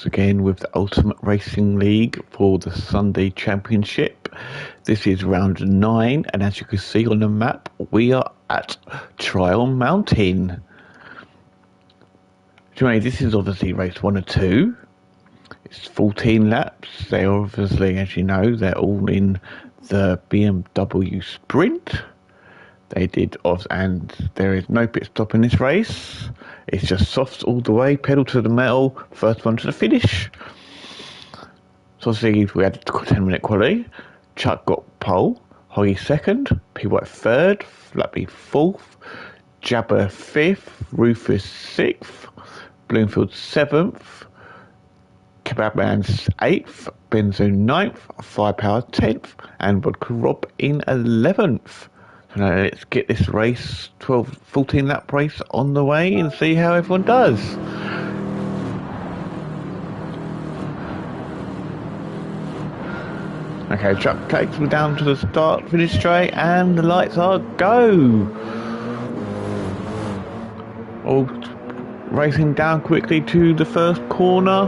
Again with the Ultimate Racing League for the Sunday Championship. This is round 9, and as you can see on the map, we are at Trial Mountain. This is obviously race 1 or 2. It's 14 laps. They're obviously, as you know, they're all in the BMW Sprint. They did off, and there is no pit stop in this race. It's just softs all the way, pedal to the metal, first one to the finish. So obviously we had a 10-minute quality. Chuck got pole, Hoggy second, P White third, Flappy fourth, Jabber fifth, Rufus sixth, Bloomfield seventh, Kebabman's eighth, Benzo ninth, Firepower 10th, and Vodka Rob in 11th. So now let's get this race, 14 lap race on the way and see how everyone does. Okay, Chuck takes me down to the start finish straight and the lights are go. All racing down quickly to the first corner,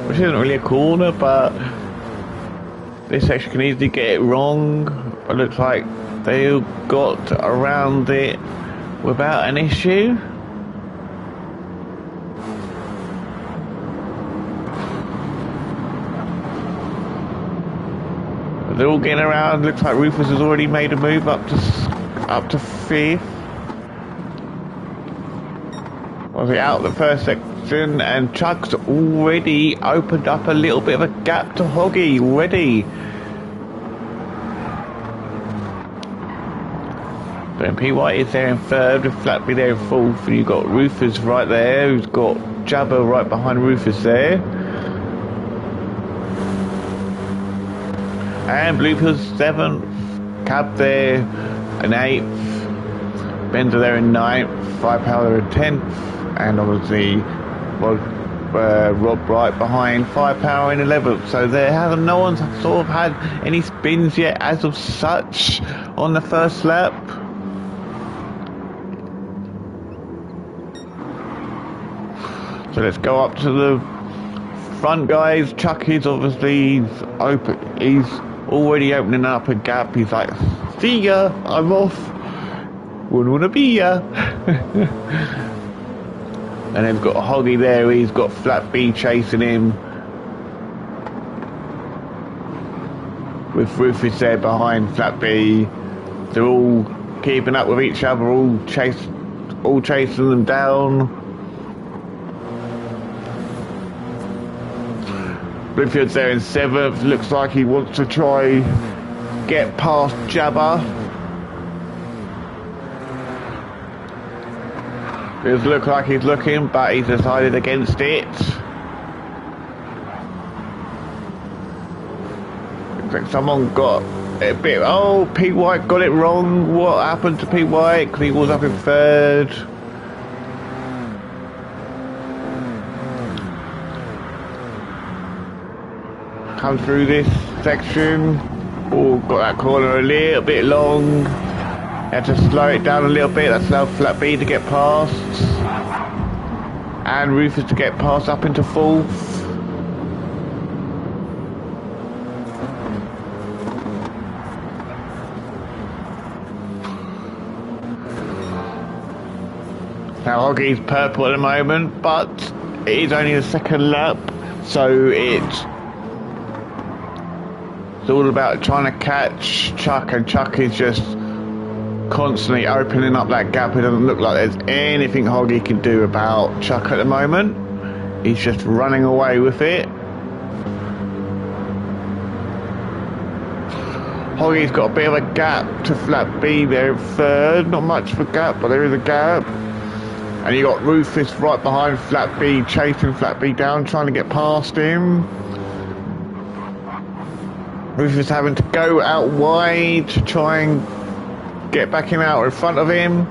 which isn't really a corner, but this section can easily get it wrong. It looks like they got around it without an issue. They're all getting around. Looks like Rufus has already made a move up to fifth. Obviously out the first section, and Chuck's already opened up a little bit of a gap to Hoggy already. Then P White is there in third, with Flatby there in fourth, and you've got Rufus right there, who's got Jabber right behind Rufus there. And Bloopers seventh, Cab there in eighth, Benzer there in ninth, Firepower in 10th, and obviously Rob right behind Firepower in 11th. So no one's sort of had any spins yet as of such on the first lap. So let's go up to the front, guys. Chuck is obviously open. He's already opening up a gap. He's like, see ya, I'm off. Wouldn't want to be ya. And they've got Hoggy there. He's got Flat B chasing him, with Rufus there behind Flat B. They're all keeping up with each other, all chasing them down. Bloomfield's there in 7th. Looks like he wants to try get past Jabber. It looks like he's looking, but he's decided against it. Looks like someone got a bit. Oh, P White got it wrong. What happened to P White? Because he was up in third. Come through this section. Oh, got that corner a little bit long. Had to slow it down a little bit. That's allowed Flat B to get past, and Rufus to get past up into 4th. Now Hoggy's purple at the moment, but it is only the second lap, so it's all about trying to catch Chuck, and Chuck is just constantly opening up that gap. It doesn't look like there's anything Hoggy can do about Chuck at the moment. He's just running away with it. Hoggy's got a bit of a gap to Flat B there in third. Not much of a gap, but there is a gap. And you got Rufus right behind Flat B, chasing Flat B down, trying to get past him. Rufus having to go out wide to try and get back him out in front of him.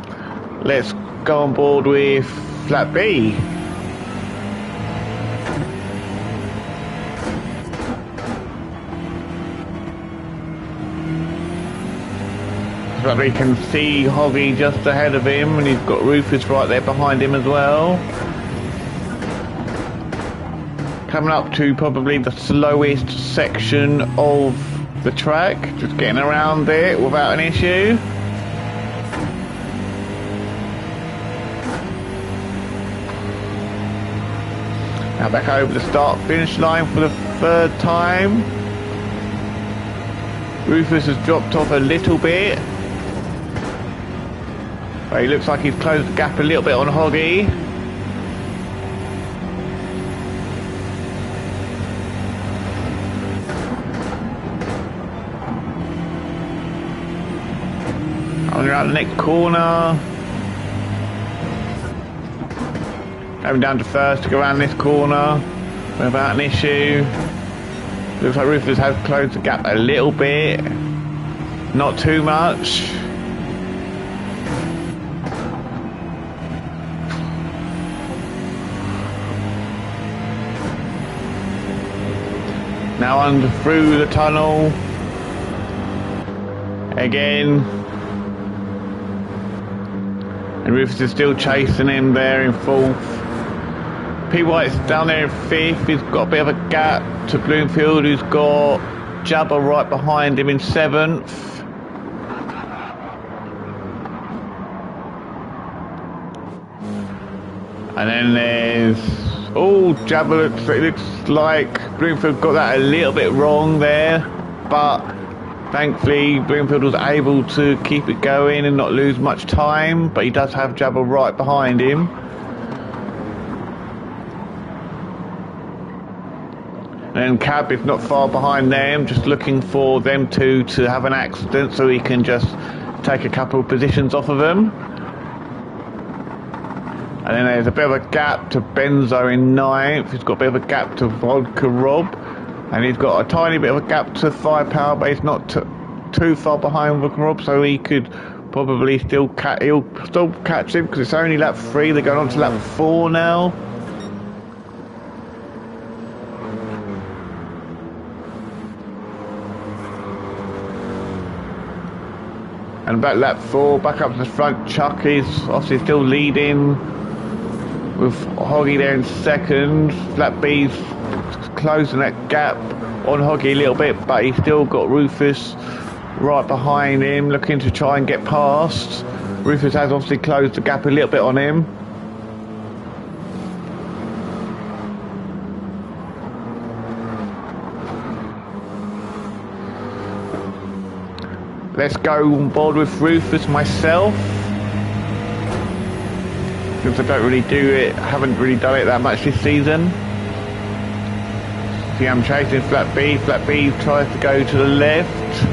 Let's go on board with Flat B. But we can see Hoggy just ahead of him, and he's got Rufus right there behind him as well. coming up to probably the slowest section of the track, just getting around it without an issue. Now back over the start finish line for the third time. Rufus has dropped off a little bit, but he looks like he's closed the gap a little bit on Hoggy. Coming around the next corner. Going down to first to go around this corner without an issue. Looks like Rufus has closed the gap a little bit. Not too much. Now under through the tunnel. Again. And Rufus is still chasing him there in fourth. P. White's down there in fifth. He's got a bit of a gap to Bloomfield, who's got Jabba right behind him in seventh. And then there's... oh, Jabba looks like Bloomfield got that a little bit wrong there. But thankfully Bloomfield was able to keep it going and not lose much time. But he does have Jabba right behind him. And Cab is not far behind them, just looking for them two to have an accident so he can just take a couple of positions off of them. And then there's a bit of a gap to Benzo in ninth. He's got a bit of a gap to Vodka Rob. And he's got a tiny bit of a gap to Firepower, but he's not too far behind Vodka Rob, so he could probably still he'll still catch him because it's only lap 3. They're going on to lap 4 now. And about lap 4, back up to the front, Chuck is obviously still leading with Hoggy there in second. Lap B's closing that gap on Hoggy a little bit, but he's still got Rufus right behind him, looking to try and get past. Rufus has obviously closed the gap a little bit on him. Let's go on board with Rufus myself. Because I don't really do it, haven't really done it that much this season. See, I'm chasing Flat B. Flat B tries to go to the left.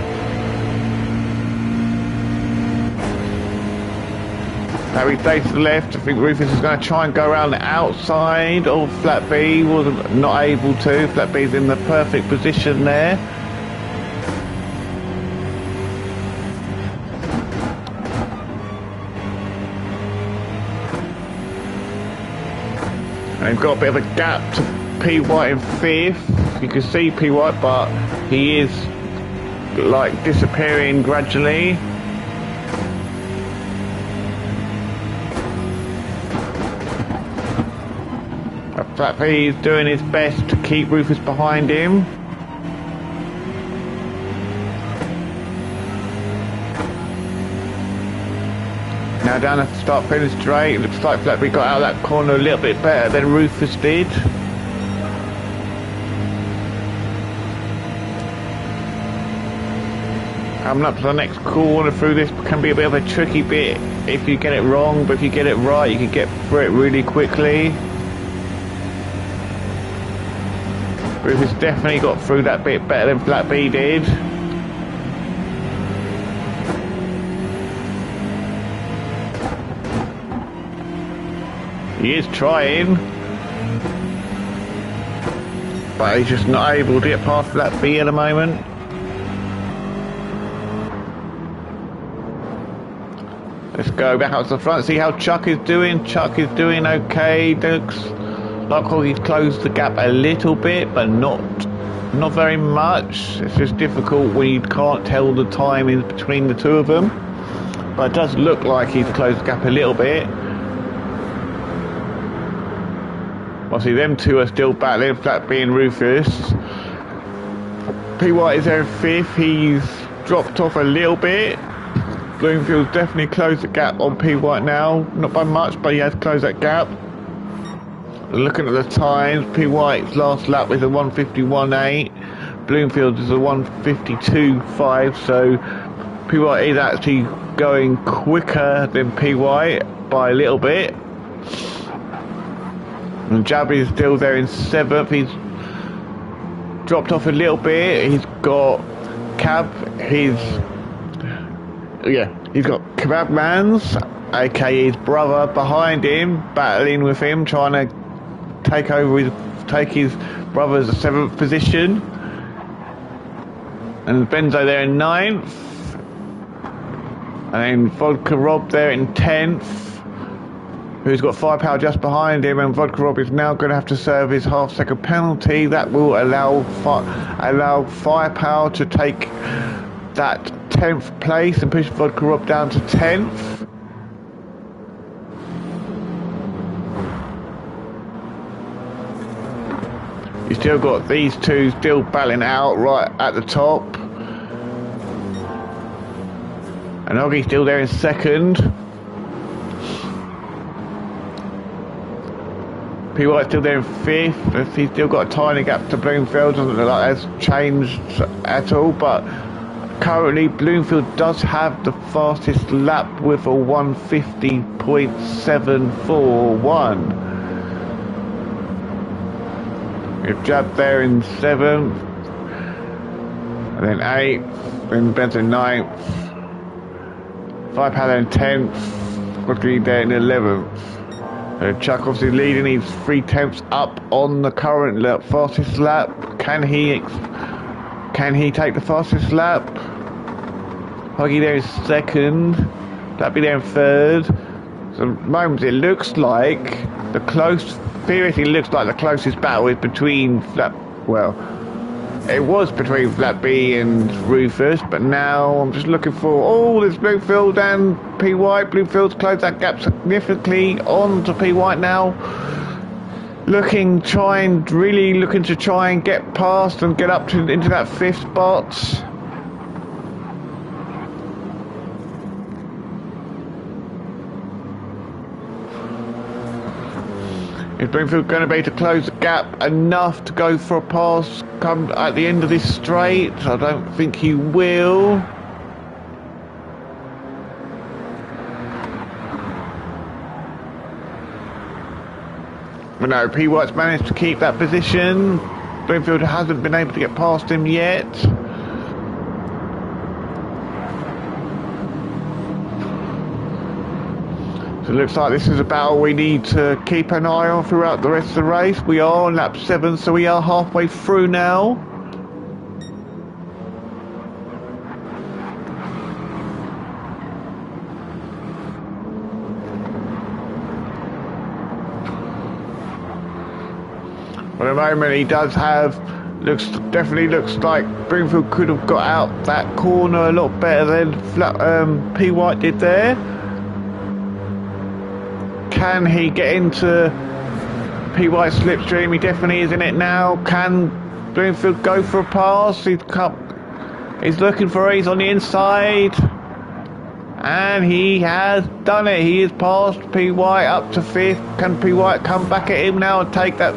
Now he stays to the left. I think Rufus is going to try and go around the outside of Flat B. Wasn't not able to. Flat B's in the perfect position there. And they've got a bit of a gap to P. White in fifth. You can see P. White, but he is like disappearing gradually. Flat P is doing his best to keep Rufus behind him. Now down at the start finish straight, it looks like Flat P got out of that corner a little bit better than Rufus did. Coming up to the next corner through this can be a bit of a tricky bit if you get it wrong, but if you get it right you can get through it really quickly. Rufus definitely got through that bit better than Flat B did. He is trying, but he's just not able to get past Flat B at the moment. Let's go back up to the front, see how Chuck is doing. Chuck is doing okay. Looks like he's closed the gap a little bit, but not very much. It's just difficult when you can't tell the time in between the two of them. But it does look like he's closed the gap a little bit. Obviously, them two are still battling, Flat B and Rufus. P. White is there in 5th. He's dropped off a little bit. Bloomfield's definitely closed the gap on P. White now. Not by much, but he has closed that gap. Looking at the times, P. White's last lap is a 1:51.8. Bloomfield is a 1:52.5. So P. White is actually going quicker than P. White by a little bit. And Jabby is still there in 7th. He's dropped off a little bit. He's got Cab. He's got Kebab Mans, aka his brother, behind him, battling with him, trying to take his brother's 7th position. And Benzo there in 9th. And then Vodka Rob there in 10th, who's got firepower just behind him, and Vodka Rob is now going to have to serve his half-second penalty. That will allow firepower to take that 10th place and push Vodka Rob down to 10th. You still got these two still battling out right at the top. And Oggy's still there in 2nd. P. White's still there in 5th. He's still got a tiny gap to Bloomfield. Doesn't look like that's changed at all. But currently, Bloomfield does have the fastest lap with a 1:50.741. We've Jab there in 7th. And then 8th. Then Benson 9th. Firepower in 10th. Quickly there in 11th. Chuck obviously leading. He's 3/10 up on the current lap, fastest lap. Can he take the fastest lap? Huggy there is 2nd. That'd be there in 3rd. So at the moment it looks like theoretically looks like the closest battle is between it was between Flat B and Rufus, but now I'm just looking for, there's Bloomfield and P. White. Bloomfield's closed that gap significantly on to P. White now. Looking to try and get past and get up into that 5th spot. Is Bloomfield going to be able to close the gap enough to go for a pass come at the end of this straight? I don't think he will. But no, P. White's managed to keep that position. Bloomfield hasn't been able to get past him yet. So it looks like this is a battle we need to keep an eye on throughout the rest of the race. We are on lap 7, so we are halfway through now. For the moment he does have, definitely looks like Bloomfield could have got out that corner a lot better than P. White did there. Can he get into P. White's slipstream? He definitely is in it now. Can Bloomfield go for a pass? He's looking for it. He's on the inside. And he has done it. He has passed P. White up to 5th. Can P. White come back at him now and take that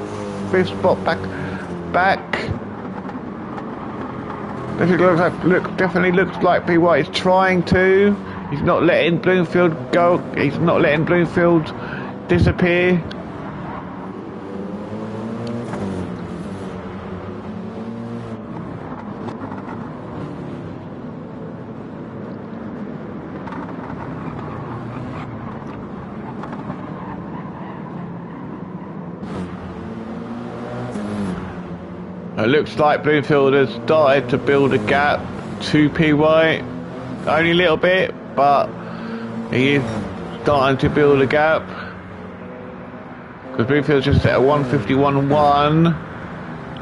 5th spot back? Definitely looks like P. White is trying to. He's not letting Bloomfield go. He's not letting Bloomfield disappear. It looks like Bloomfield has started to build a gap to P. White. Only a little bit, but he is starting to build a gap. Because Bloomfield's just set a 1:51.1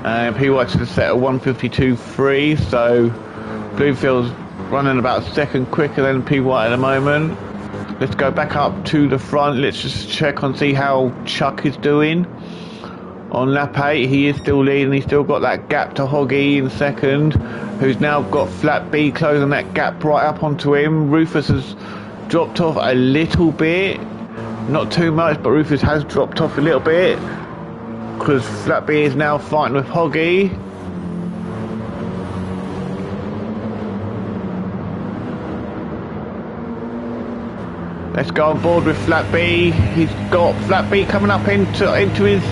and P. White's just set a 1:52.3, so Bloomfield's running about a second quicker than P. White at the moment. Let's go back up to the front. Let's just check and see how Chuck is doing. On lap 8, he is still leading. He's still got that gap to Hoggy in second, who's now got Flat B closing that gap right up onto him. Rufus has dropped off a little bit. Not too much, but Rufus has dropped off a little bit because Flat B is now fighting with Hoggy. Let's go on board with Flat B. He's got Flat B coming up into Hoggy's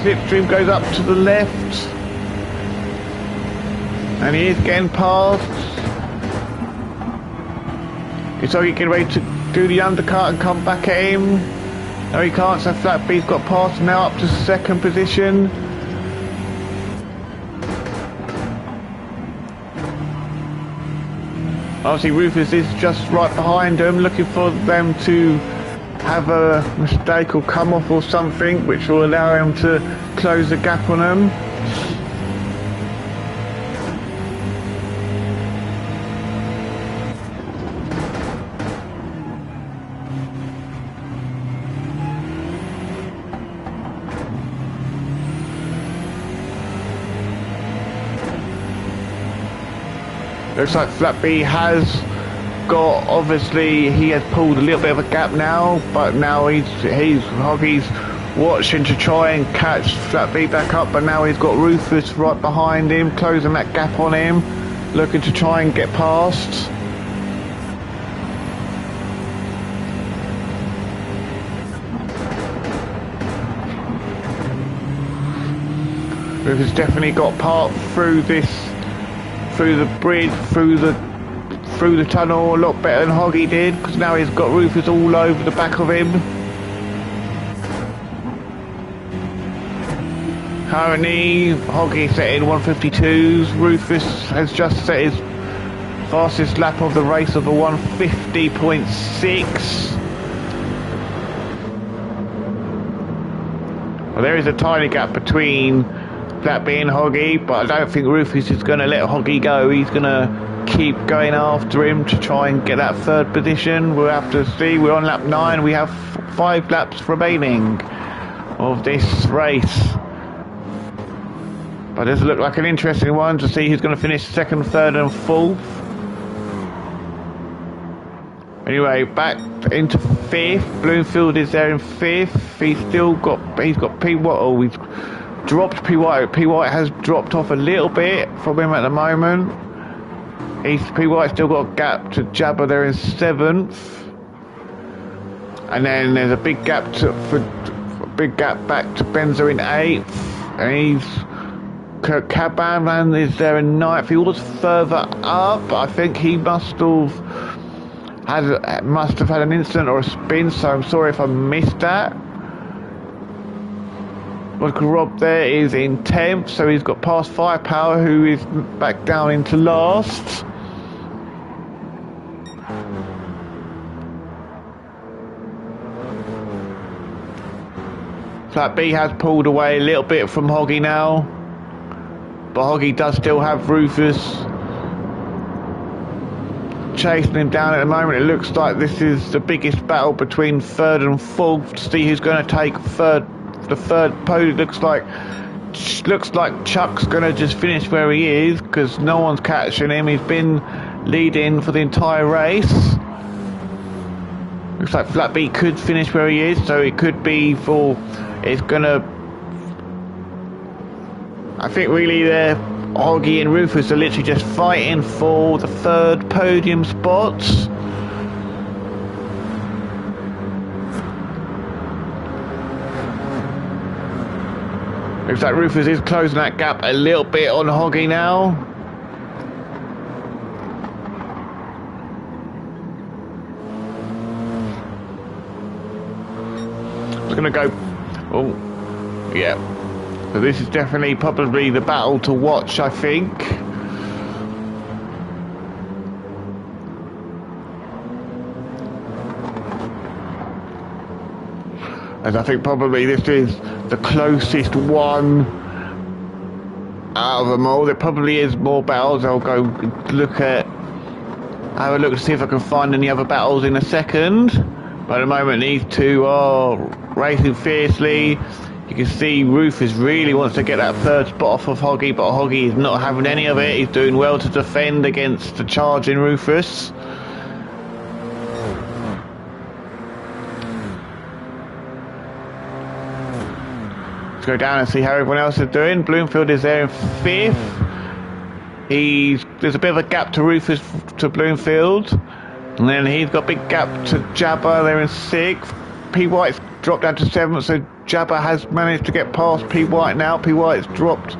slipstream, goes up to the left. And he is getting past. Is Hoggy getting ready to do the undercut and come back at him? No, he can't, so Flat B's got past now up to second position. Obviously Rufus is just right behind them, looking for them to have a mistake or come off or something, which will allow him to close the gap on them. Looks like Flat B has got, obviously he has pulled a little bit of a gap now, but now Hoggy's watching to try and catch Flat B back up, but now he's got Rufus right behind him, closing that gap on him, looking to try and get past. Rufus definitely got part through the bridge, through the tunnel a lot better than Hoggy did, because now he's got Rufus all over the back of him. Currently Hoggy set in 152s, Rufus has just set his fastest lap of the race of a 150.6. Well, there is a tiny gap between Flat B and Hoggy, but I don't think Rufus is going to let Hoggy go. He's going to keep going after him to try and get that third position. We'll have to see. We're on lap 9. We have 5 laps remaining of this race. But this looks like an interesting one to see who's going to finish second, third and fourth. Anyway, back into 5th. Bloomfield is there in 5th. He's got P. Wattle. He's dropped P. White. P. White has dropped off a little bit from him at the moment. P. White still got a gap to Jabba there in 7th. And then there's a big gap back to Benza in 8th. And Caban is there in 9th. He was further up. I think he must have had an incident or a spin, so I'm sorry if I missed that. Michael Rob there is in 10th, so he's got past Firepower, who is back down into last. Flat B has pulled away a little bit from Hoggy now, but Hoggy does still have Rufus chasing him down at the moment. It looks like this is the biggest battle between 3rd and 4th to see who's going to take the third podium. Looks like Chuck's going to just finish where he is because no one's catching him. He's been leading for the entire race. Looks like Flat B could finish where he is, so it could be for... It's going to... I think really Hoggy and Rufus are literally just fighting for the 3rd podium spots. Looks like Rufus is closing that gap a little bit on Hoggy now. It's going to go... Oh, yeah. So this is definitely probably the battle to watch, I think. As I think probably this is the closest one out of them all. There probably is more battles. I'll go have a look to see if I can find any other battles in a second. But at the moment these two are racing fiercely. You can see Rufus really wants to get that third spot off of Hoggy, but Hoggy is not having any of it. He's doing well to defend against the charging Rufus. Let's go down and see how everyone else is doing. Bloomfield is there in 5th. There's a bit of a gap to Rufus to Bloomfield. And then he's got a big gap to Jabba, they're in 6th. P. White's dropped down to 7th, so Jabba has managed to get past P. White now. P. White's dropped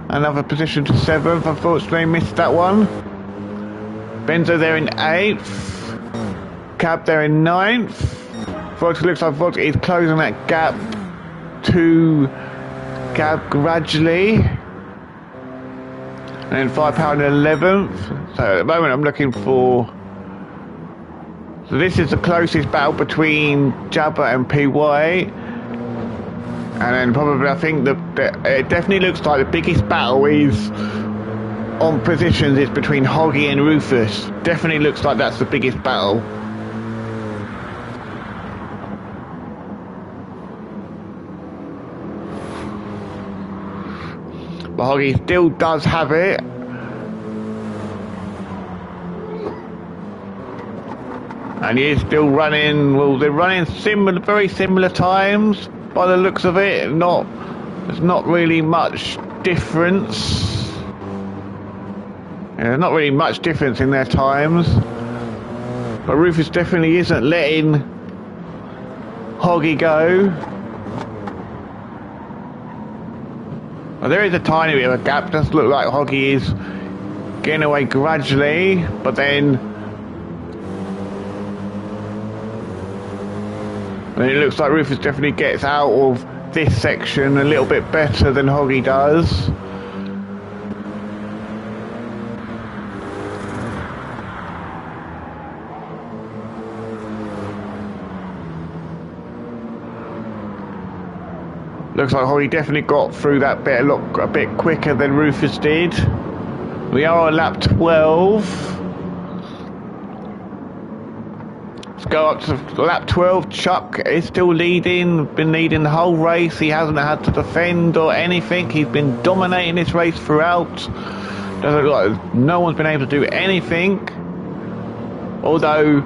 another position to 7th, unfortunately missed that one. Benzo there in 8th. Cab there in 9th. Vodka looks like Vodka is closing that gap to Cab gradually. And then Firepower in 11th. So at the moment I'm looking for... So this is the closest battle between Jabba and PY. And then probably I think that it definitely looks like the biggest battle is on positions is between Hoggy and Rufus. Definitely looks like that's the biggest battle. But Hoggy still does have it. And he is still running, well, they're running very similar times by the looks of it. There's not really much difference. Yeah, there's not really much difference in their times. But Rufus definitely isn't letting Hoggy go. Well, there is a tiny bit of a gap. It does look like Hoggy is getting away gradually, but then it looks like Rufus definitely gets out of this section a little bit better than Hoggy does. Looks like Hoggy definitely got through that bit a bit quicker than Rufus did. We are on lap 12. Let's go up to lap 12. Chuck is still leading, been leading the whole race. He hasn't had to defend or anything. He's been dominating this race throughout. Doesn't look like no one's been able to do anything. Although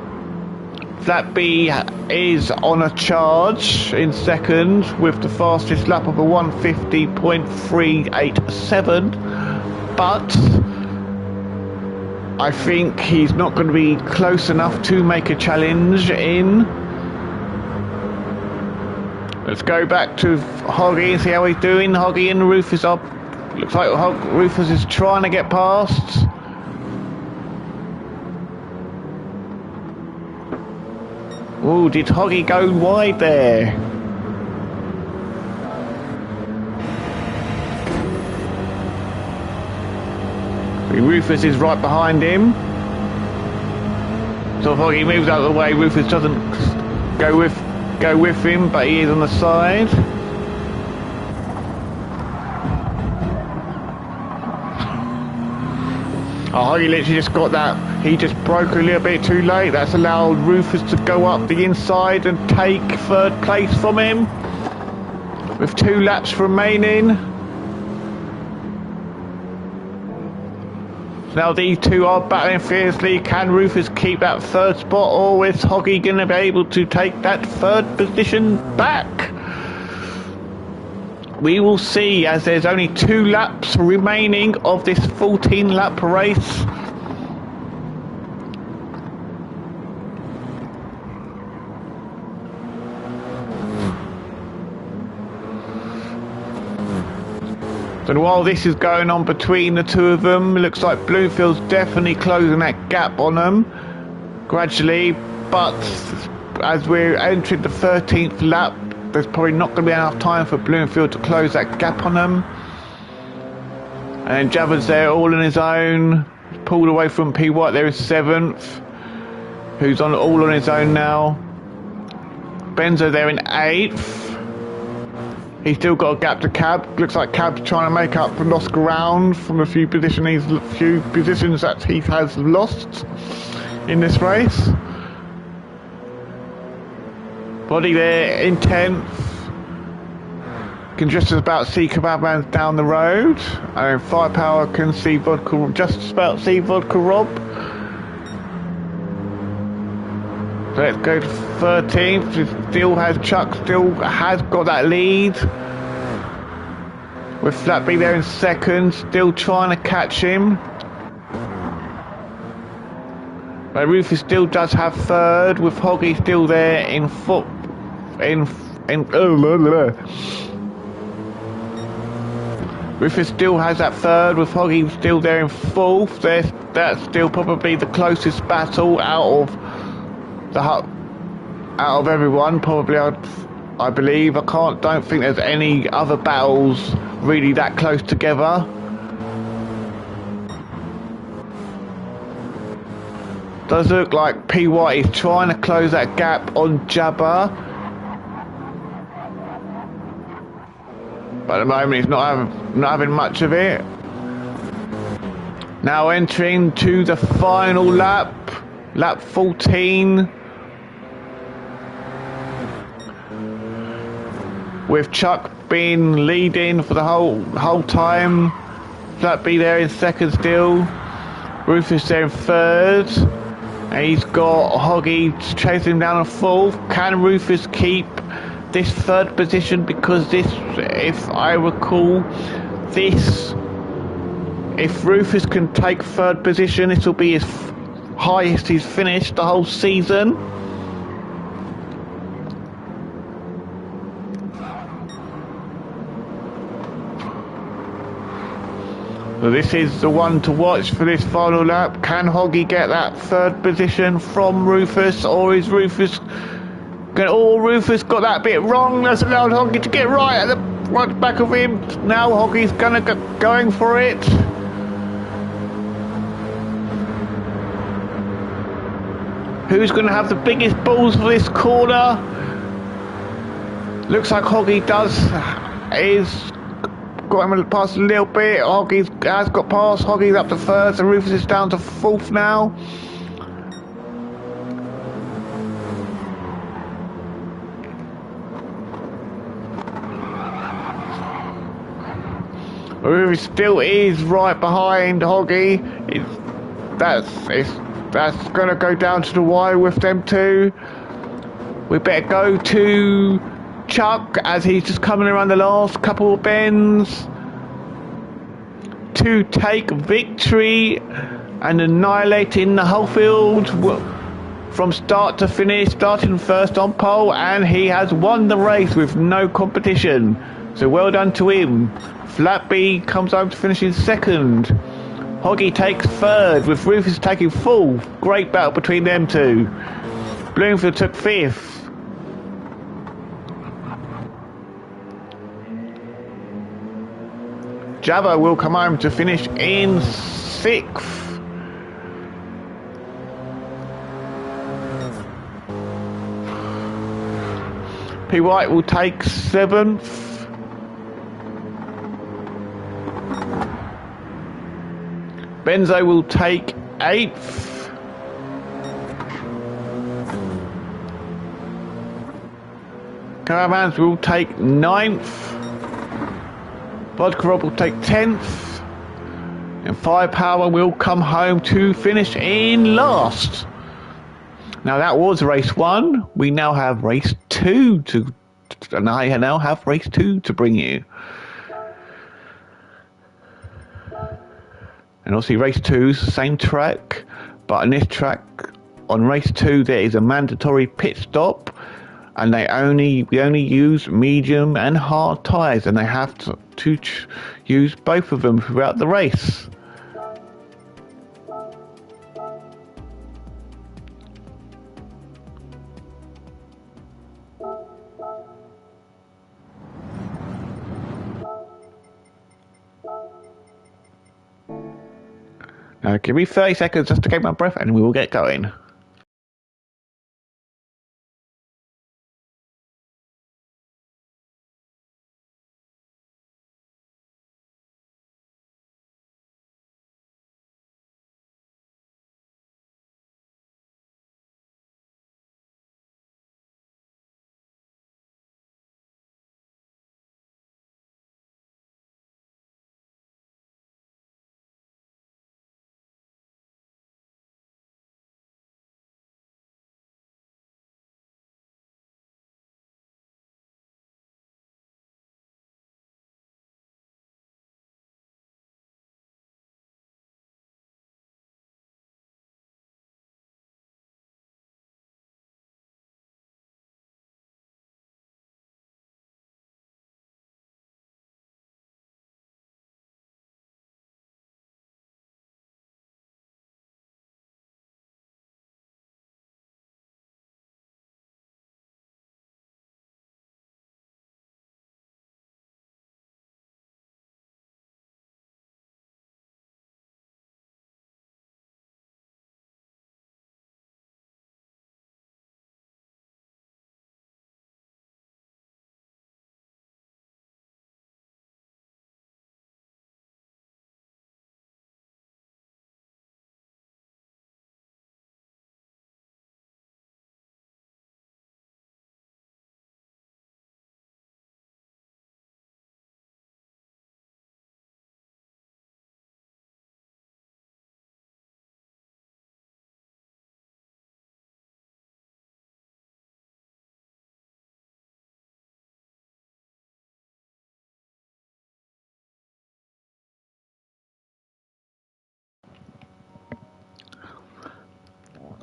Flat B is on a charge in second with the fastest lap of a 150.387. But I think he's not going to be close enough to make a challenge in. Let's go back to Hoggy and see how he's doing. Hoggy and Rufus up. Looks like Rufus is trying to get past. Oh, did Hoggy go wide there? Rufus is right behind him. So if Hoggy moves out of the way, Rufus doesn't go with him, but he is on the side. Oh, Hoggy literally just got that. He just broke a little bit too late. That's allowed Rufus to go up the inside and take 3rd place from him. With 2 laps remaining. Now these two are battling fiercely. Can Rufus keep that 3rd spot, or is Hoggy going to be able to take that 3rd position back? We will see, as there's only 2 laps remaining of this 14-lap race. So while this is going on between the two of them, it looks like Bloomfield's definitely closing that gap on them gradually, but as we're entering the 13th lap, there's probably not going to be enough time for Bloomfield to close that gap on them. And then Jabba's there all on his own, pulled away from P. White there is 7th, who's all on his own now. Benzo there in 8th. He's still got a gap to Cab. Looks like Cab's trying to make up for lost ground from a few positions that he has lost in this race. Body there in 10th. Can just about see Kebabman down the road, and Firepower can see Vodka, just about see Vodka Rob. So let's go to 13th. Still has Chuck, still has got that lead. With Flatby there in second, still trying to catch him. But Rufus still does have third, with Hoggy still there in foot. Rufus still has that third, with Hoggy still there in fourth. That's still probably the closest battle out of everyone. Probably, I believe. Don't think there's any other battles really that close together. Does look like P. White is trying to close that gap on Jabba. But at the moment he's not having much of it. Now entering to the final lap. Lap 14. With Chuck being leading for the whole time. Flatby there in second still. Rufus there in third. And he's got Hoggy chasing him down in fourth. Can Rufus keep this third position? Because this, if I recall, if Rufus can take third position, this will be his highest he's finished the whole season. So this is the one to watch for this final lap. Can Hoggy get that third position from Rufus, or is Rufus Rufus got that bit wrong? That's allowed Hoggy to get right at the right back of him. Now Hoggy's going for it. Who's going to have the biggest balls for this corner? Looks like Hoggy is got him past a little bit. Hoggy has got past. Hoggy's up to third, and Rufus is down to fourth now. Rufus still is right behind Hoggy. That's gonna go down to the wire with them two. We better go to Chuck as he's just coming around the last couple of bends to take victory and annihilating the whole field from start to finish, starting first on pole, and he has won the race with no competition. So well done to him. Flatby comes home to finish in second. Hoggy takes third, with Rufus taking fourth. Great battle between them two. Bloomfield took fifth. Java will come home to finish in sixth. P. White will take seventh. Benzo will take eighth. Caravans will take ninth. Vodka Rob will take 10th, and Firepower will come home to finish in last. Now that was race 1. We now have race 2 to bring you. And obviously race 2 is the same track, but on this track, on race 2, there is a mandatory pit stop. And we only use medium and hard tyres, and they have to use both of them throughout the race. Now give me 30 seconds just to get my breath and we will get going.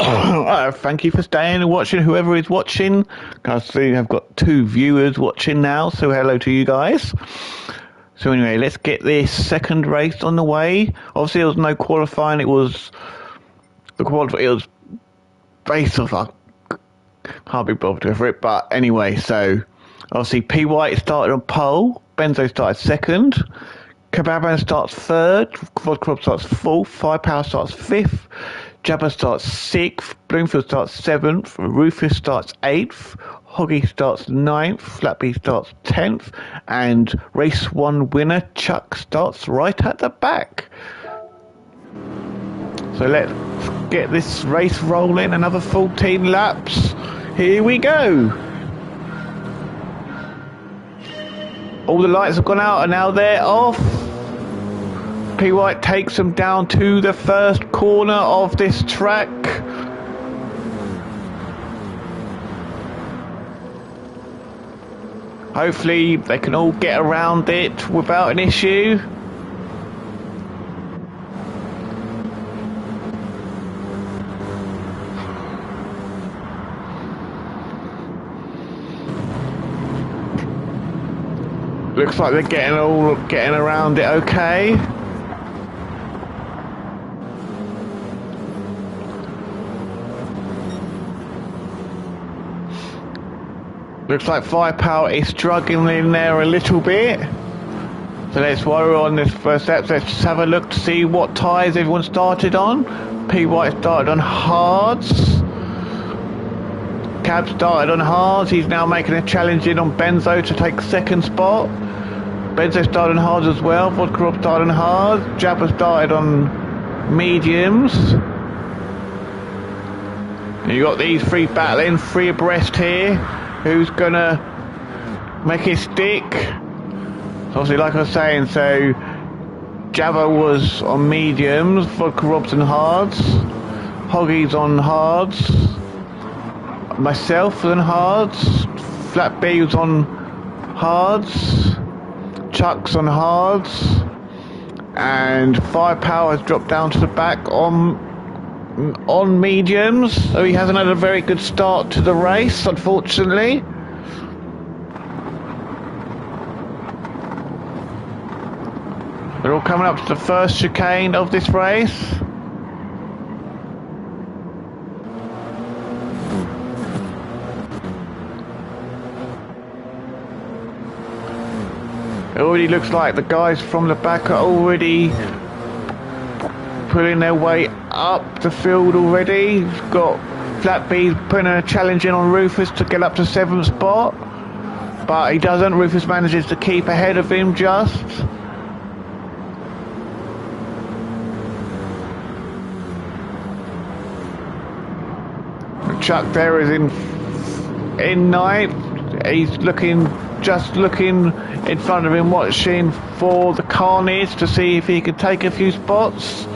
Thank you for staying and watching, whoever is watching. I see I've got 2 viewers watching now, so hello to you guys. So anyway, let's get this second race on the way. Obviously, there was no qualifying. It was based off. I can't be bothered with it, but anyway. So obviously, P White started on pole. Benzo started second. Kababan starts third. Vodcrop starts fourth. Firepower starts fifth. Jabba starts sixth. Bloomfield starts seventh. Rufus starts eighth. Hoggy starts 9th, Flappy starts 10th, and race 1 winner Chuck starts right at the back. So let's get this race rolling, another 14 laps. Here we go. All the lights have gone out and now they're off. P White takes them down to the first corner of this track. Hopefully they can all get around it without an issue. Looks like they're getting around it okay. Looks like Firepower is struggling there a little bit. So let's while we're on this first step, let's have a look to see what tyres everyone started on. P White started on hards. Cab started on hards. He's now making a challenge in on Benzo to take second spot. Benzo started on hards as well. Vodka started on hards. Jabba started on mediums. And you got these 3 battling, 3 abreast here. Who's gonna make it stick? Obviously, like I was saying, so Jabba was on mediums, Vodka Rob's on hards, Hoggy's on hards, myself was on hards, Flat B was on hards, Chuck's on hards, and Firepower has dropped down to the back on mediums, so he hasn't had a very good start to the race, unfortunately. They're all coming up to the first chicane of this race. It already looks like the guys from the back are already pulling their way up the field already. He's got Flat B putting a challenge in on Rufus to get up to 7th spot, but he doesn't. Rufus manages to keep ahead of him just. Chuck there is in 9th. He's just looking in front of him, watching for the carnage to see if he can take a few spots.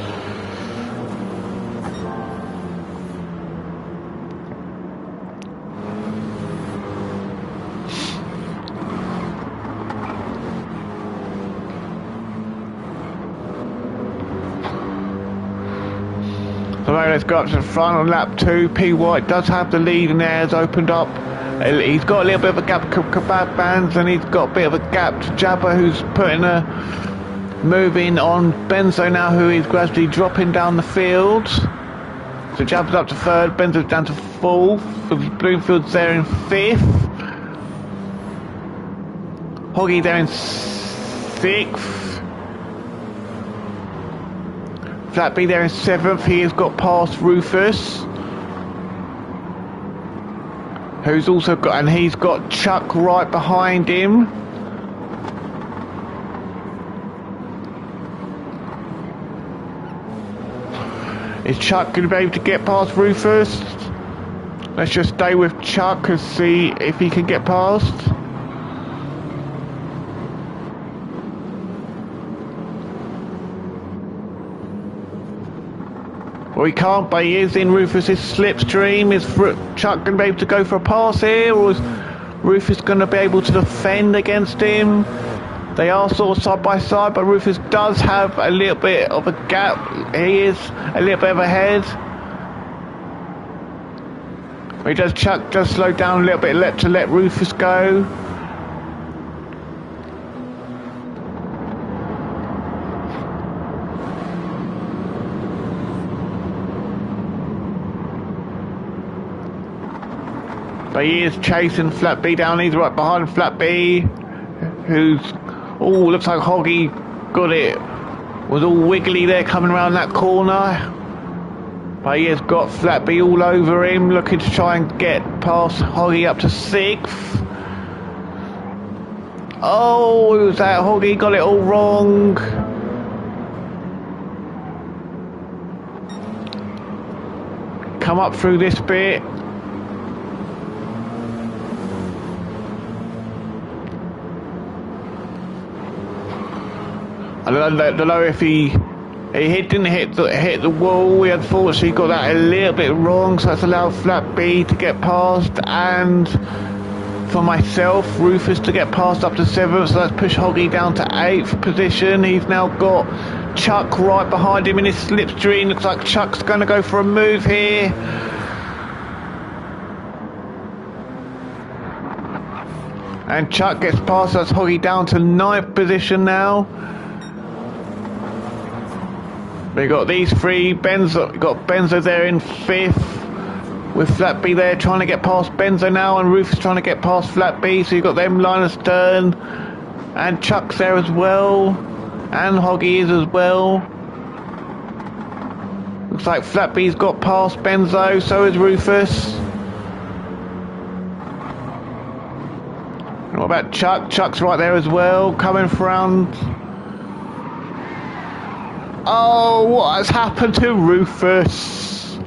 So let's go up to the front on lap 2. P White does have the lead and has opened up. He's got a little bit of a gap to Kebab Bands, and he's got a bit of a gap to Jabba, who's putting a moving on Benzo now, who is gradually dropping down the field. So Jabba's up to 3rd, Benzo's down to 4th, Bloomfield's there in 5th. Hoggy there in 6th. Flat B there in 7th. He has got past Rufus, who's also got, and he's got Chuck right behind him. Is Chuck going to be able to get past Rufus? Let's just stay with Chuck and see if he can get past. Well, he can't, but he is in Rufus's slipstream. Is Chuck going to be able to go for a pass here, or is Rufus going to be able to defend against him? They are sort of side by side, but Rufus does have a little bit of a gap. He is a little bit of ahead. He does Chuck just slow down a little bit to let Rufus go. But he is chasing Flat B down. He's right behind Flat B, who's looks like Hoggy got it. Was all wiggly there coming around that corner. But he has got Flat B all over him, looking to try and get past Hoggy up to 6th. Oh, it was that Hoggy got it all wrong. Come up through this bit. I don't know if he didn't hit the wall. He unfortunately got that a little bit wrong, so that's allowed Flat B to get past, and for myself, Rufus to get past up to 7th. So that's pushed Hoggy down to 8th position. He's now got Chuck right behind him in his slipstream. Looks like Chuck's going to go for a move here. And Chuck gets past. That's Hoggy down to 9th position now. We got these three. Benzo, got Benzo there in 5th, with Flat B there trying to get past Benzo now, and Rufus trying to get past Flat B. So you've got them line astern, and Chuck's there as well, and Hoggy is as well. Looks like Flat B's got past Benzo, so is Rufus. And what about Chuck? Chuck's right there as well, coming round. Oh, what has happened to Rufus?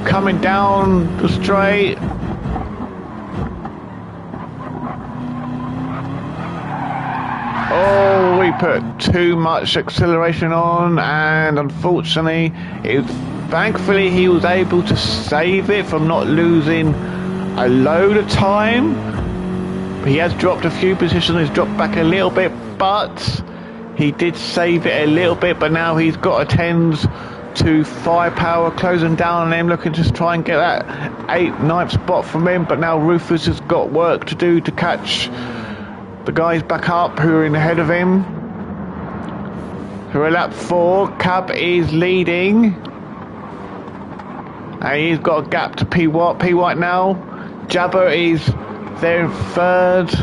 Coming down the straight. Oh, we put too much acceleration on, and unfortunately, thankfully he was able to save it from not losing a load of time. He has dropped a few positions, he's dropped back a little bit, but he did save it a little bit. But now he's got a 10 to 5 power closing down on him, looking to try and get that 8th, 9th spot from him. But now Rufus has got work to do to catch the guys back up who are in ahead of him. We're at lap 4. Cab is leading, and he's got a gap to P White now. Jabber is there in 3rd,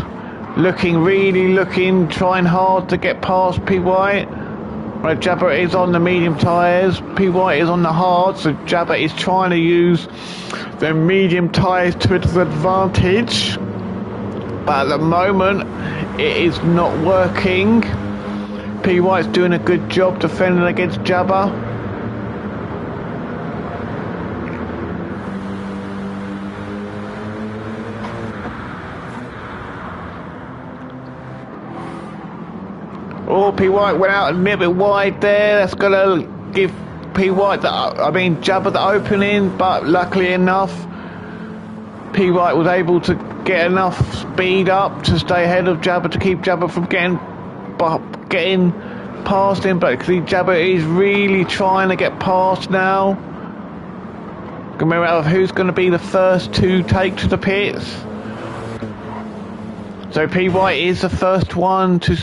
trying hard to get past P White. Right, Jabber is on the medium tyres, P White is on the hard, so Jabber is trying to use the medium tyres to its advantage. But at the moment, it is not working. P White's doing a good job defending against Jabber. Oh, P White went out a little bit wide there. That's going to give Jabber the opening, but luckily enough, P White was able to get enough speed up to stay ahead of Jabber, to keep Jabber from getting past him. But see, Jabber is really trying to get past now. Gonna be out of who's going to be the first to take to the pits. So P White is the first one to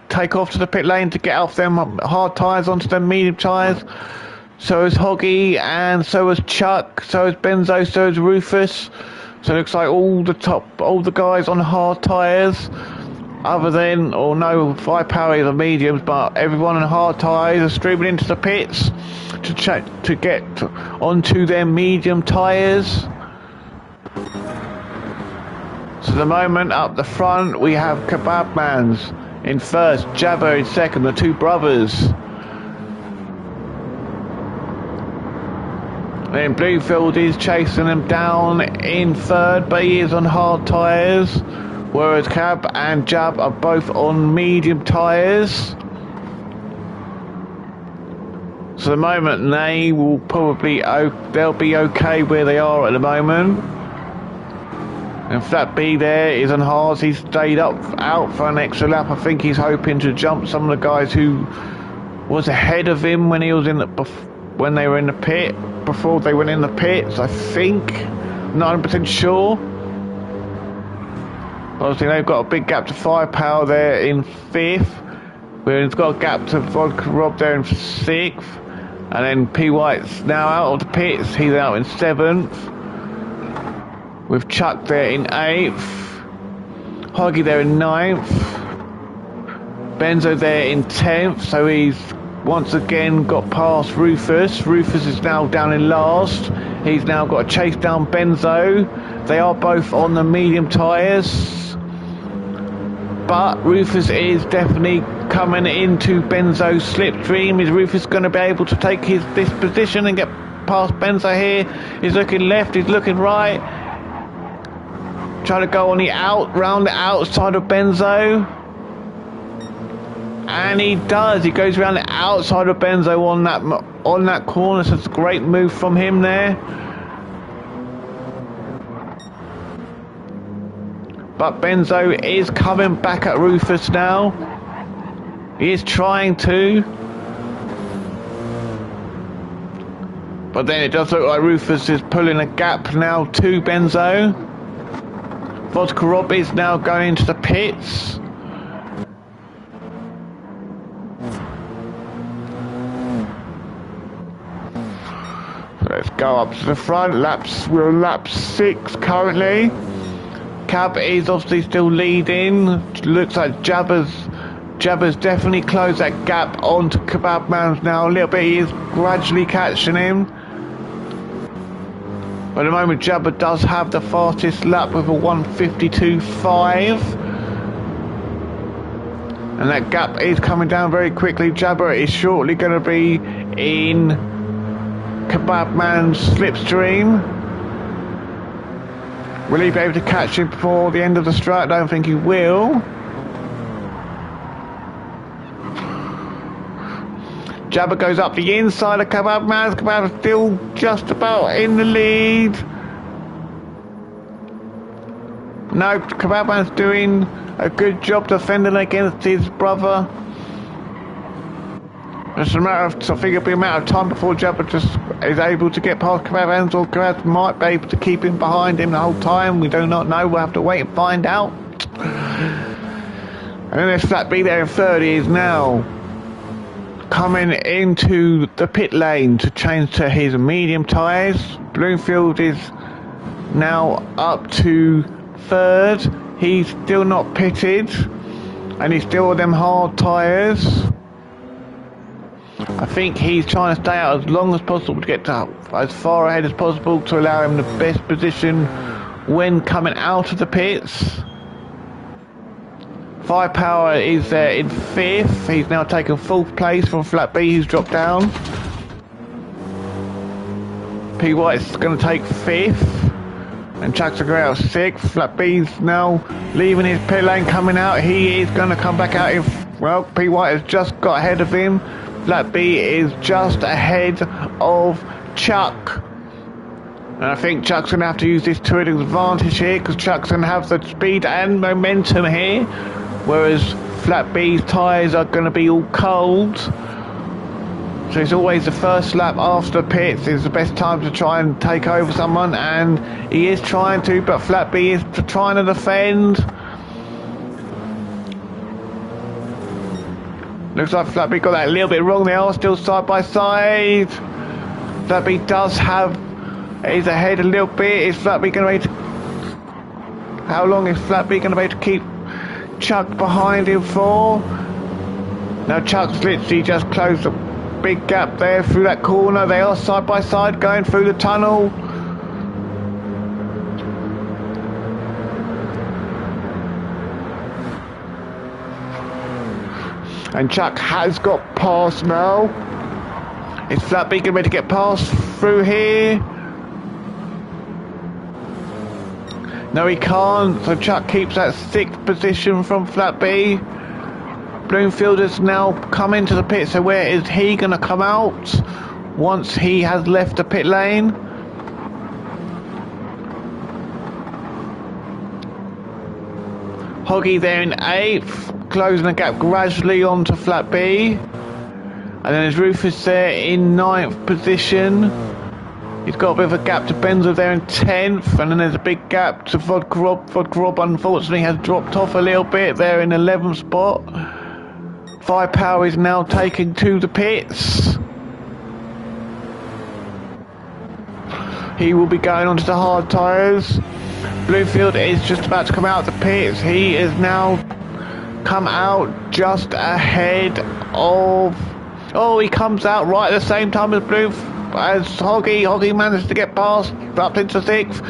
take off to the pit lane to get off them hard tyres onto them medium tyres. So is Hoggy, and so is Chuck, so is Benzo, so is Rufus. So it looks like all the guys on hard tyres, other than, or no, 5 power is the mediums, but everyone on hard tyres are streaming into the pits to get onto their medium tyres. So at the moment, up the front, we have Kebabmans in 1st, Jabber in 2nd, the two brothers. Then Bluefield is chasing them down in 3rd, but he is on hard tyres, whereas Cab and Jab are both on medium tyres. So at the moment, they will probably, they'll be okay where they are at the moment. And Flat B there is on hards. He's stayed out for an extra lap. I think he's hoping to jump some of the guys who was ahead of him when he was when they were in the pit, before they went in the pits. I think, not 100% sure. Obviously, they've got a big gap to Firepower there in 5th. Whereas it's got a gap to Vodka Rob there in 6th. And then P White's now out of the pits. He's out in 7th. With Chuck there in 8th. Hoggy there in 9th. Benzo there in 10th. So he's once again got past Rufus. Rufus is now down in last. He's now got to chase down Benzo. They are both on the medium tyres. But Rufus is definitely coming into Benzo's slipstream. Is Rufus going to be able to take this position and get past Benzo here? He's looking left, he's looking right. Trying to go on round the outside of Benzo. And he does. He goes around the outside of Benzo on that corner. So it's a great move from him there. But Benzo is coming back at Rufus now. He is trying to. But then it does look like Rufus is pulling a gap now to Benzo. Vodka Rob is now going to the pits. Let's go up to the front. We're on lap 6 currently. Cab is obviously still leading. Looks like Jabba's definitely closed that gap onto Kebab Man's now a little bit. He is gradually catching him. But at the moment Jabba does have the fastest lap with a 1:52.5. And that gap is coming down very quickly. Jabba is shortly going to be in Kebab Man's slipstream. Will he be able to catch him before the end of the straight? I don't think he will. Jabba goes up the inside of Kebab Man. Kebab is still just about in the lead. No, Kebab Man's doing a good job defending against his brother. It's a matter of, I think it'll be a matter of time before Jabba just is able to get past Kebab Man, or Kebab might be able to keep him behind him the whole time. We do not know. We'll have to wait and find out. And then there's Flat B there in 3rd. He is now coming into the pit lane to change to his medium tyres. Bloomfield is now up to 3rd. He's still not pitted, and he's still on them hard tyres. I think he's trying to stay out as long as possible to get to as far ahead as possible to allow him the best position when coming out of the pits. Firepower is there in 5th. He's now taken 4th place from Flat B, who's dropped down. P White's going to take 5th. And Chuck's going out 6th. Flat B's now leaving his pit lane, coming out. He is going to come back out in... Well, P White has just got ahead of him. Flat B is just ahead of Chuck. And I think Chuck's going to have to use this to his advantage here, because Chuck's going to have the speed and momentum here, whereas Flat B's tyres are going to be all cold. So it's always the first lap after pits is the best time to try and take over someone, and he is trying to, but Flat B is trying to defend. Looks like Flat B got that a little bit wrong. They are still side by side. Flat B does have... He's ahead a little bit. Is Flat B going to be... How long is Flat B going to be able to keep Chuck behind him for? Now Chuck's literally just closed a big gap there through that corner. They are side by side going through the tunnel. And Chuck has got past now. Is Flat B going to be able to get past through here? No, he can't. So Chuck keeps that 6th position from Flat B. Bloomfield has now come into the pit. So where is he going to come out once he has left the pit lane? Hoggy there in 8th, closing the gap gradually onto flat B. And then there's Rufus there in 9th position. He's got a bit of a gap to Benzo there in 10th, and then there's a big gap to Vodka Rob. Vodka Rob unfortunately has dropped off a little bit there in 11th spot. Firepower is now taken to the pits. He will be going onto the hard tyres. Bluefield is just about to come out of the pits. He is now come out just ahead of... Oh, he comes out right at the same time as Hoggy. Hoggy managed to get past up into 6th.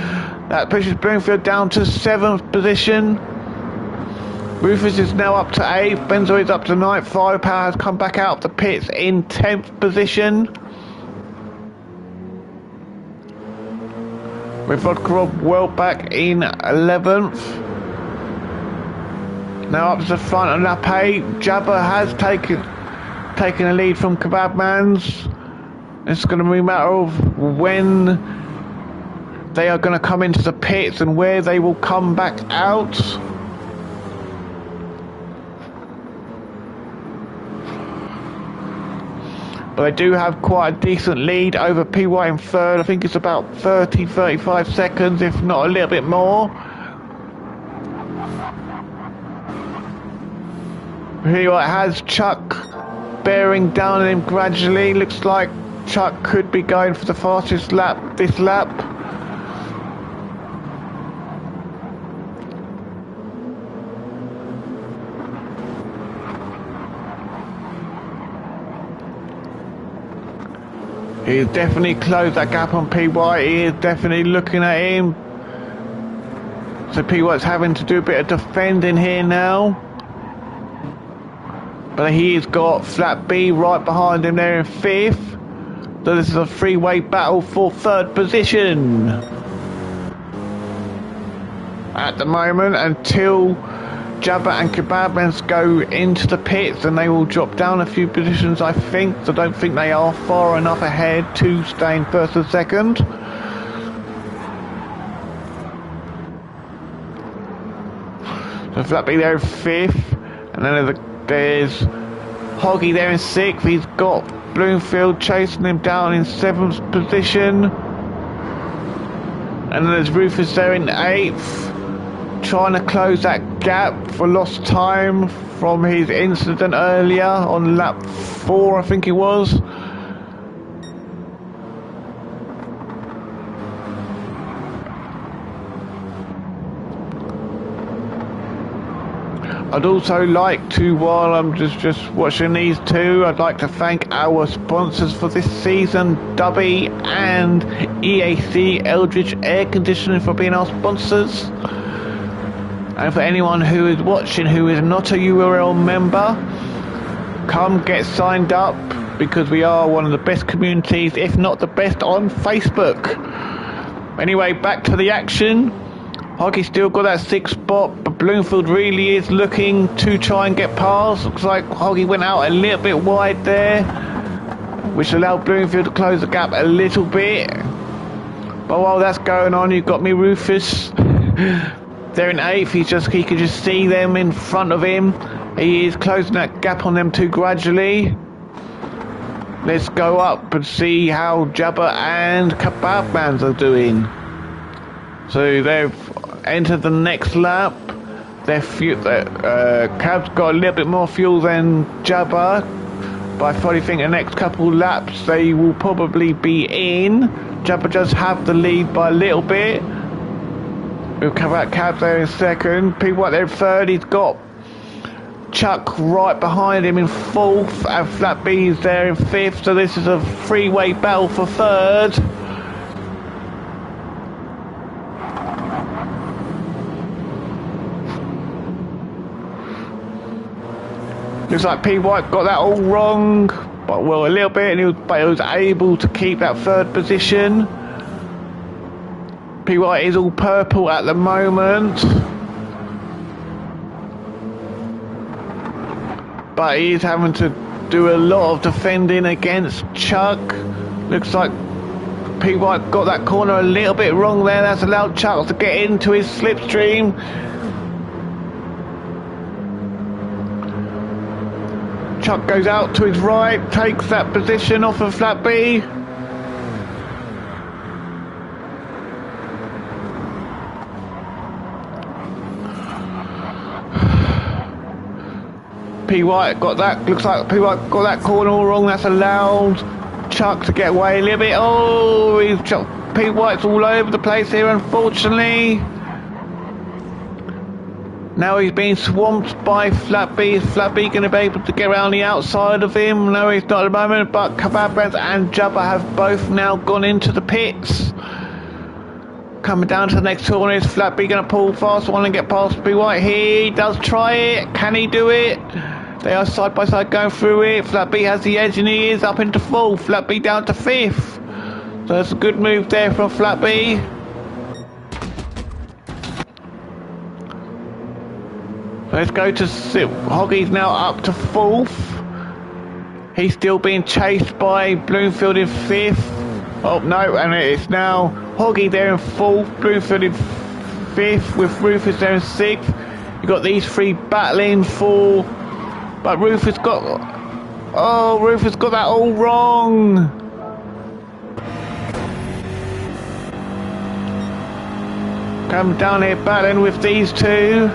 That pushes Bloomfield down to 7th position. Rufus is now up to 8th. Benzo is up to 9th. Firepower has come back out of the pits in 10th position. With Vodka Rob well back in 11th. Now up to the front of lap 8. Jabba has taken a lead from Kebabman's. It's going to be a matter of when they are going to come into the pits and where they will come back out. But they do have quite a decent lead over PY in 3rd. I think it's about 30-35 seconds, if not a little bit more. PY has Chuck bearing down on him gradually. Looks like Chuck could be going for the fastest lap this lap. He's definitely closed that gap on PY. He is definitely looking at him. So PY's having to do a bit of defending here now. But he's got flat B right behind him there in 5th. So this is a three-way battle for 3rd position at the moment, until Jabba and Kebabmans go into the pits, and they will drop down a few positions, I think. So I don't think they are far enough ahead to stay in 1st and 2nd. So flat B there in 5th, and then there's Hoggy there in 6th. He's got Bloomfield chasing him down in 7th position. And then there's Rufus there in 8th, trying to close that gap for lost time from his incident earlier on lap 4, I think it was. I'd also like to, while I'm just watching these two, I'd like to thank our sponsors for this season, Dubby and EAC Eldridge Air Conditioning, for being our sponsors. And for anyone who is watching who is not a URL member, come get signed up, because we are one of the best communities, if not the best, on Facebook. Anyway, back to the action. Hoggy still got that 6th spot, but Bloomfield really is looking to try and get past. Looks like Hoggy went out a little bit wide there, which allowed Bloomfield to close the gap a little bit. But while that's going on, you've got me Rufus there in 8th. He can just see them in front of him. He is closing that gap on them too gradually. Let's go up and see how Jabba and Kebabmans are doing. So they've entered the next lap. Cab's got a little bit more fuel than Jabba, but I probably think the next couple laps they will probably be in. Jabba does have the lead by a little bit. We'll cover out Cab there in 2nd. People there in 3rd. He's got Chuck right behind him in 4th, and Flat B's there in 5th. So this is a three-way battle for 3rd. Looks like P. White got that all wrong, but well, a little bit, and he was able to keep that 3rd position. P. White is all purple at the moment, but he is having to do a lot of defending against Chuck. Looks like P. White got that corner a little bit wrong there. That's allowed Chuck to get into his slipstream. Chuck goes out to his right, takes that position off of flat B. P. White got that, looks like P. White got that corner all wrong. That's allowed Chuck to get away a little bit. Oh, P. White's all over the place here, unfortunately. Now he's being swamped by Flat B. Is Flat B going to be able to get around the outside of him? No, he's not at the moment, but Kebab Brands and Jabba have both now gone into the pits. Coming down to the next corner, is Flat B going to pull fast one and get past P. White? He does try it. Can he do it? They are side by side going through it. Flat B has the edge and he is up into fourth. Flat B down to fifth. So that's a good move there from Flat B. Let's go to Hoggy's now up to fourth. He's still being chased by Bloomfield in fifth. Oh no, and it's now Hoggy there in fourth, Bloomfield in fifth, with Rufus there in sixth. You've got these three battling for, but Rufus got that all wrong. Come down here battling with these two.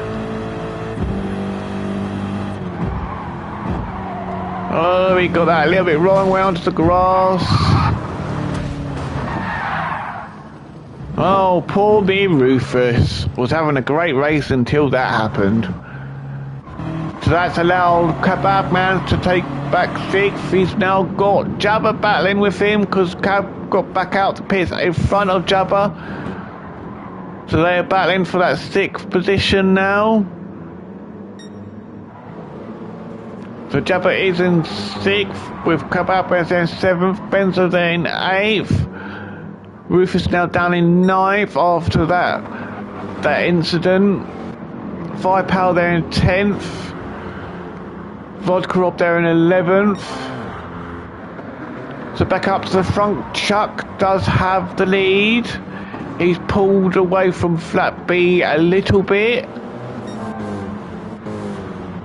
Oh, he got that a little bit wrong, way onto the grass. Oh, poor me Rufus. Was having a great race until that happened. So that's allowed Kebab Man to take back sixth. He's now got Jabba battling with him because Cab got back out the pits in front of Jabba. So they're battling for that sixth position now. So Jabba is in sixth with Kebab Man in seventh, Benzo there in eighth. Rufus now down in ninth after that incident. Firepower there in 10th. Vodka up there in 11th. So back up to the front, Chuck does have the lead. He's pulled away from Flat B a little bit.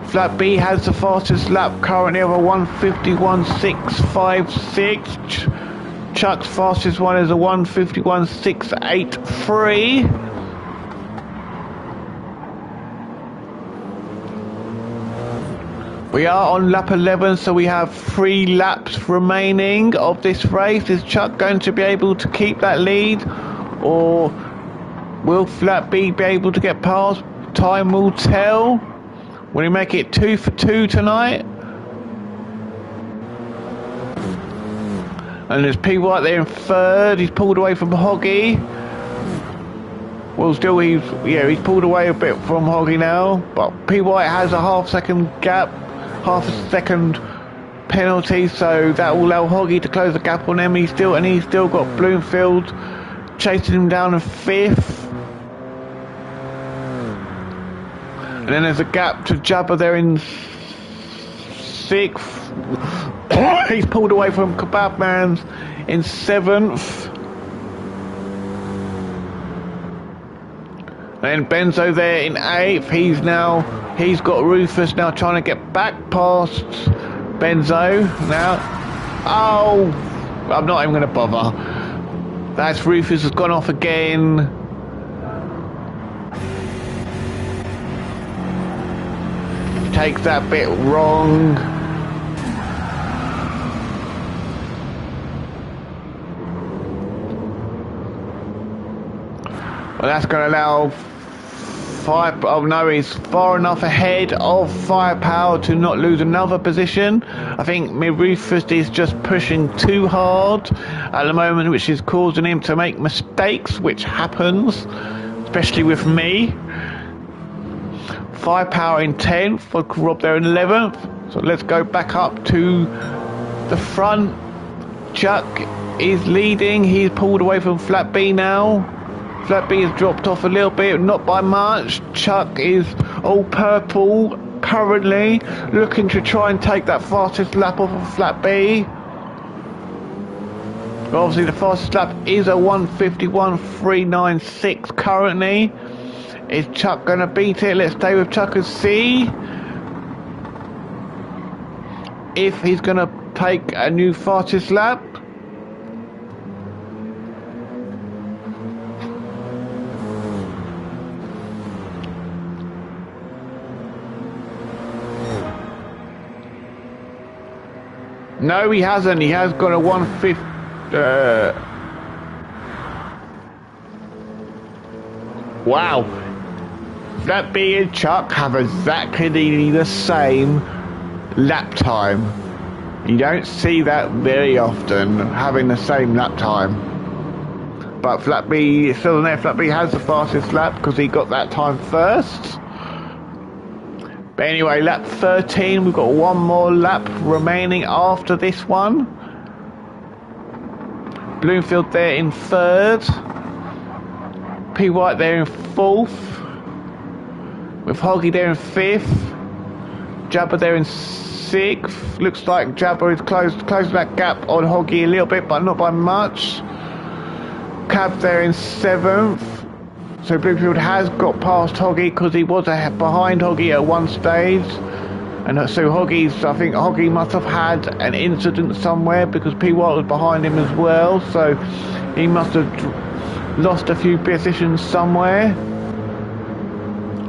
Flat B has the fastest lap currently of a 1:51.656. Chuck's fastest one is a 1:51.683. We are on lap 11, so we have 3 laps remaining of this race. Is Chuck going to be able to keep that lead, or will Flat B be able to get past? Time will tell. Will he make it 2 for 2 tonight? And there's P. White there in third. He's pulled away from Hoggy. Well, still he's pulled away a bit from Hoggy now. But P. White has a half-second gap, half-a-second penalty, so that will allow Hoggy to close the gap on him. He's still got Bloomfield chasing him down in fifth. And then there's a gap to Jabba there in sixth. He's pulled away from Kebab Man in seventh. And then Benzo there in eighth. He's got Rufus now trying to get back past Benzo now. Oh, I'm not even going to bother. That's Rufus has gone off again. Takes that bit wrong. Well, that's going to allow he's far enough ahead of Firepower to not lose another position. I think Rufus is just pushing too hard at the moment, which is causing him to make mistakes, which happens, especially with me. Firepower in 10th, Vodka up there in 11th. So let's go back up to the front. Chuck is leading. He's pulled away from Flat B now. Flat B has dropped off a little bit, not by much. Chuck is all purple currently, looking to try and take that fastest lap off of Flat B. But obviously the fastest lap is a 1:51.396 currently. Is Chuck going to beat it? Let's stay with Chuck and see. if he's going to take a new fastest lap. No, he hasn't. He has got a 150. Wow. That B and Chuck have exactly the same lap time. You don't see that very often, having the same lap time. But Flat B is still there. Flat B has the fastest lap because he got that time first. But anyway, lap 13, we've got one more lap remaining after this one. Bloomfield there in third. P. White there in fourth. With Hoggy there in fifth. Jabba there in sixth. Looks like Jabba is closed that gap on Hoggy a little bit, but not by much. Cab there in seventh. So Bloomfield has got past Hoggy because he was behind Hoggy at one stage. And so I think Hoggy must have had an incident somewhere because P. White was behind him as well. So he must have lost a few positions somewhere.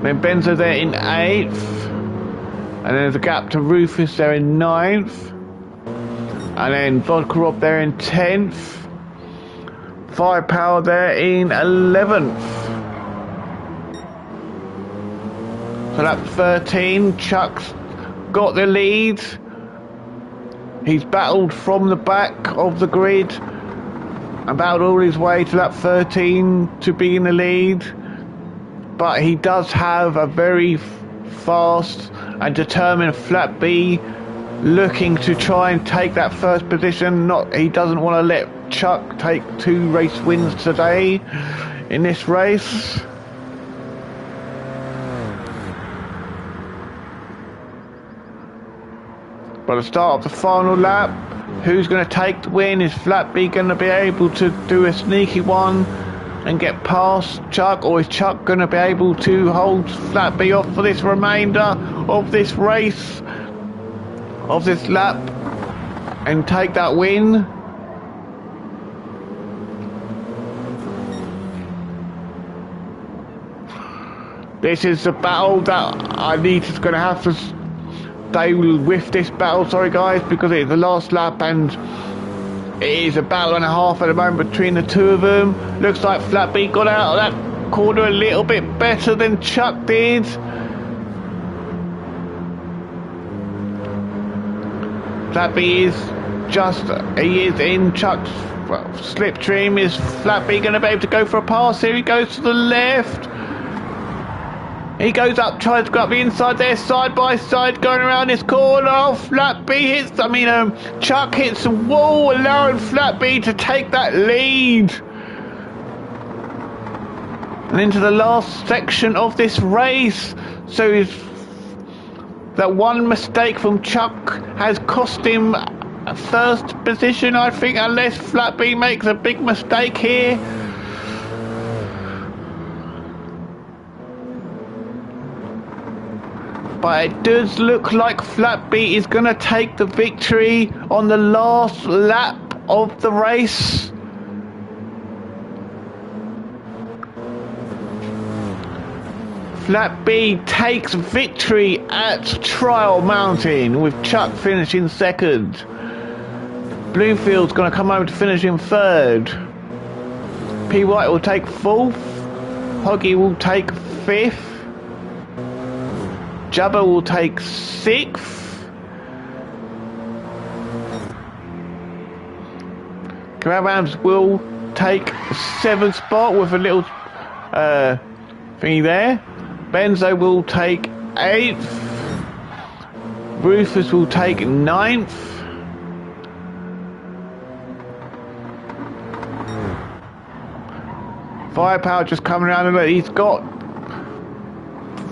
Then Benzo there in eighth. And then there's a gap to Rufus there in ninth. And then Vodka Rob there in 10th. Firepower there in 11th. So lap 13, Chuck's got the lead. He's battled from the back of the grid and battled all his way to lap 13 to be in the lead. But he does have a very fast and determined Flat B looking to try and take that first position. He doesn't want to let Chuck take 2 race wins today in this race. By the start of the final lap, who's going to take the win? Is Flat B going to be able to do a sneaky one and get past Chuck, or is Chuck going to be able to hold Flat B off for this remainder of this race, of this lap, and take that win? This is the battle that I need is going to have to stay with this battle, sorry guys, because it's the last lap and it is a battle and a half at the moment between the two of them. Looks like Flat B got out of that corner a little bit better than Chuck did. Flat B is he is in Chuck's slipstream. Is Flat B going to be able to go for a pass? Here he goes to the left. He goes up, tries to go up the inside there, side by side, going around this corner. Flat B Chuck hits the wall, allowing Flat B to take that lead. And into the last section of this race. So that one mistake from Chuck has cost him a first position, I think, unless Flat B makes a big mistake here. But it does look like Flat B is going to take the victory on the last lap of the race. Flat B takes victory at Trial Mountain with Chuck finishing second. Bloomfield's going to come over to finish in third. P. White will take fourth. Hoggy will take fifth. Jabba will take sixth. Caravans will take seventh spot with a little thingy there. Benzo will take eighth. Rufus will take ninth. Firepower just coming around and he's got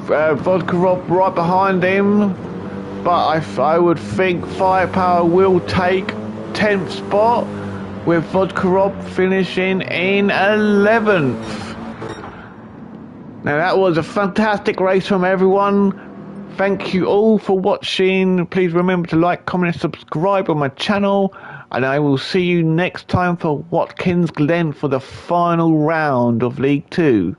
Vodka Rob right behind him, but I would think Firepower will take 10th spot with Vodka Rob finishing in 11th. Now that was a fantastic race from everyone. Thank you all for watching. Please remember to like, comment and subscribe on my channel, and I will see you next time for Watkins Glen for the final round of League 2.